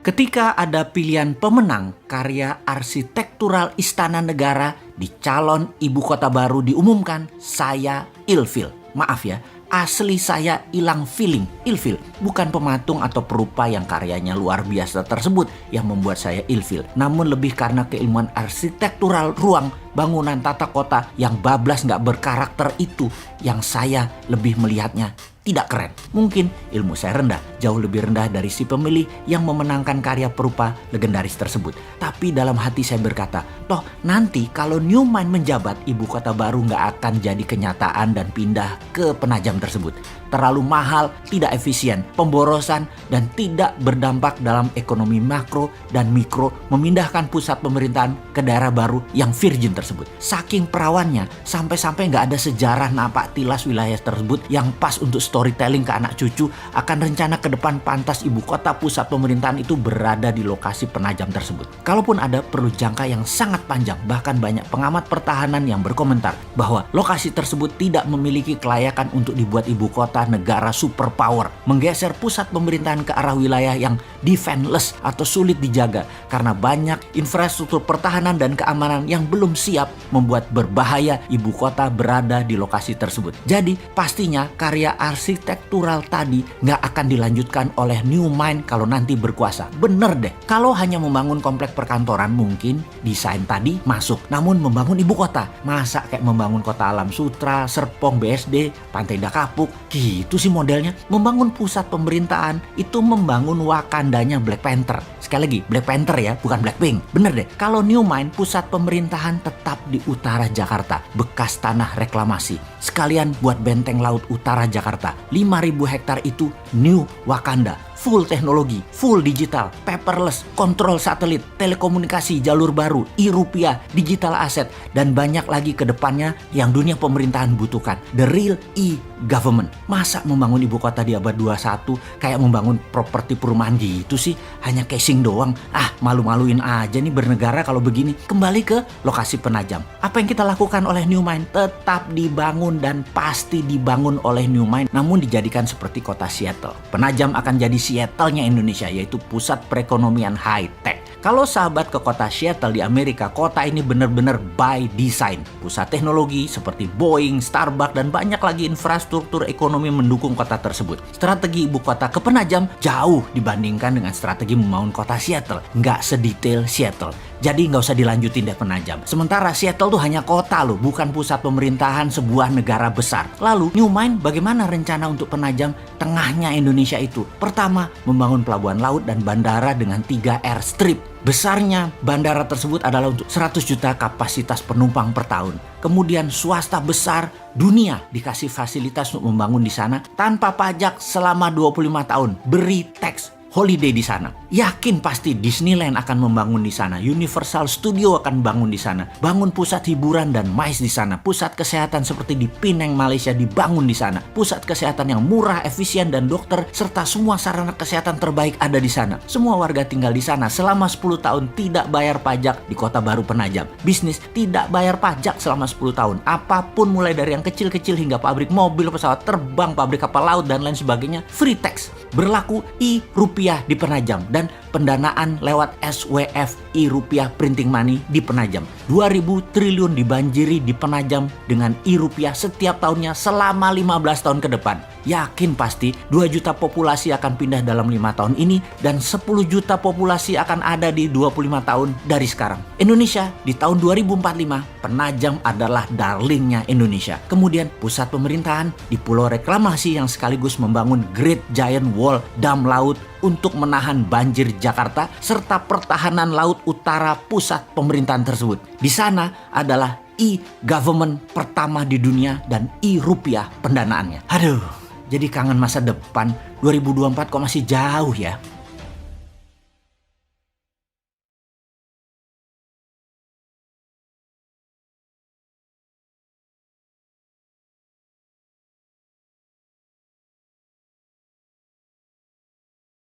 Ketika ada pilihan pemenang karya arsitektural Istana Negara di calon ibu kota baru diumumkan, saya ilfil. Maaf ya, asli saya hilang feeling. Ilfil bukan pematung atau perupa yang karyanya luar biasa tersebut yang membuat saya ilfil, namun lebih karena keilmuan arsitektural ruang, bangunan, tata kota yang bablas gak berkarakter itu yang saya lebih melihatnya tidak keren. Mungkin ilmu saya rendah, jauh lebih rendah dari si pemilih yang memenangkan karya perupa legendaris tersebut. Tapi dalam hati saya berkata, toh nanti kalau Newmind menjabat, ibu kota baru nggak akan jadi kenyataan dan pindah ke Penajam tersebut. Terlalu mahal, tidak efisien, pemborosan, dan tidak berdampak dalam ekonomi makro dan mikro memindahkan pusat pemerintahan ke daerah baru yang virgin tersebut. Saking perawannya, sampai-sampai nggak ada sejarah napak tilas wilayah tersebut yang pas untuk storytelling ke anak cucu akan rencana ke depan pantas ibu kota pusat pemerintahan itu berada di lokasi Penajam tersebut. Kalaupun ada, perlu jangka yang sangat panjang. Bahkan banyak pengamat pertahanan yang berkomentar bahwa lokasi tersebut tidak memiliki kelayakan untuk dibuat ibu kota negara superpower, menggeser pusat pemerintahan ke arah wilayah yang defenseless atau sulit dijaga karena banyak infrastruktur pertahanan dan keamanan yang belum siap, membuat berbahaya ibu kota berada di lokasi tersebut. Jadi pastinya karya arsitektural tadi nggak akan dilanjutkan oleh Newmind kalau nanti berkuasa. Bener deh, kalau hanya membangun komplek perkantoran mungkin desain tadi masuk, namun membangun ibu kota, masa kayak membangun kota Alam Sutra, Serpong, BSD, Pantai Dakapuk, gitu sih modelnya. Membangun pusat pemerintahan itu membangun Wakandanya Black Panther. Sekali lagi, Black Panther ya, bukan Blackpink. Bener deh, kalau Newmind pusat pemerintahan tetap di utara Jakarta, bekas tanah reklamasi. Sekalian buat benteng laut utara Jakarta. 5.000 hektar itu New Wakanda. Full teknologi, full digital, paperless, kontrol satelit, telekomunikasi jalur baru, e-rupiah, digital aset, dan banyak lagi ke depannya yang dunia pemerintahan butuhkan. The real e-government. Masa membangun ibu kota di abad 21 kayak membangun properti perumahan gitu sih? Hanya casing doang. Malu-maluin aja nih bernegara kalau begini. Kembali ke lokasi Penajam. Apa yang kita lakukan oleh Newmind? Tetap dibangun dan pasti dibangun oleh Newmind, namun dijadikan seperti kota Seattle. Penajam akan jadi Seattle-nya Indonesia, yaitu pusat perekonomian high-tech. Kalau sahabat ke kota Seattle di Amerika, kota ini benar-benar by design. Pusat teknologi seperti Boeing, Starbucks, dan banyak lagi infrastruktur ekonomi mendukung kota tersebut. Strategi ibu kota ke Penajam jauh dibandingkan dengan strategi membangun kota Seattle. Nggak sedetail Seattle. Jadi nggak usah dilanjutin deh Penajam. Sementara Seattle tuh hanya kota loh, bukan pusat pemerintahan sebuah negara besar. Lalu Newmind bagaimana rencana untuk Penajam, tengahnya Indonesia itu? Pertama, membangun pelabuhan laut dan bandara dengan 3 airstrip. Besarnya bandara tersebut adalah untuk 100 juta kapasitas penumpang per tahun. Kemudian swasta besar dunia dikasih fasilitas untuk membangun di sana tanpa pajak selama 25 tahun. Beri tax holiday di sana. Yakin pasti Disneyland akan membangun di sana. Universal Studio akan bangun di sana. Bangun pusat hiburan dan MICE di sana. Pusat kesehatan seperti di Penang, Malaysia dibangun di sana. Pusat kesehatan yang murah, efisien, dan dokter serta semua sarana kesehatan terbaik ada di sana. Semua warga tinggal di sana selama 10 tahun tidak bayar pajak di kota baru Penajam. Bisnis tidak bayar pajak selama 10 tahun. Apapun mulai dari yang kecil-kecil hingga pabrik mobil, pesawat terbang, pabrik kapal laut, dan lain sebagainya free tax. Berlaku e-rupiah di Penajam dan pendanaan lewat SWF e-rupiah printing money di Penajam. 2.000 triliun dibanjiri di Penajam dengan e-rupiah setiap tahunnya selama 15 tahun ke depan. Yakin pasti 2 juta populasi akan pindah dalam 5 tahun ini dan 10 juta populasi akan ada di 25 tahun dari sekarang. Indonesia di tahun 2045, Penajam adalah darlingnya Indonesia. Kemudian pusat pemerintahan di pulau reklamasi yang sekaligus membangun Great Giant Wall, dam laut untuk menahan banjir Jakarta serta pertahanan laut utara pusat pemerintahan tersebut. Di sana adalah e-government pertama di dunia dan e-rupiah pendanaannya. Aduh, jadi kangen masa depan. 2024 kok masih jauh ya.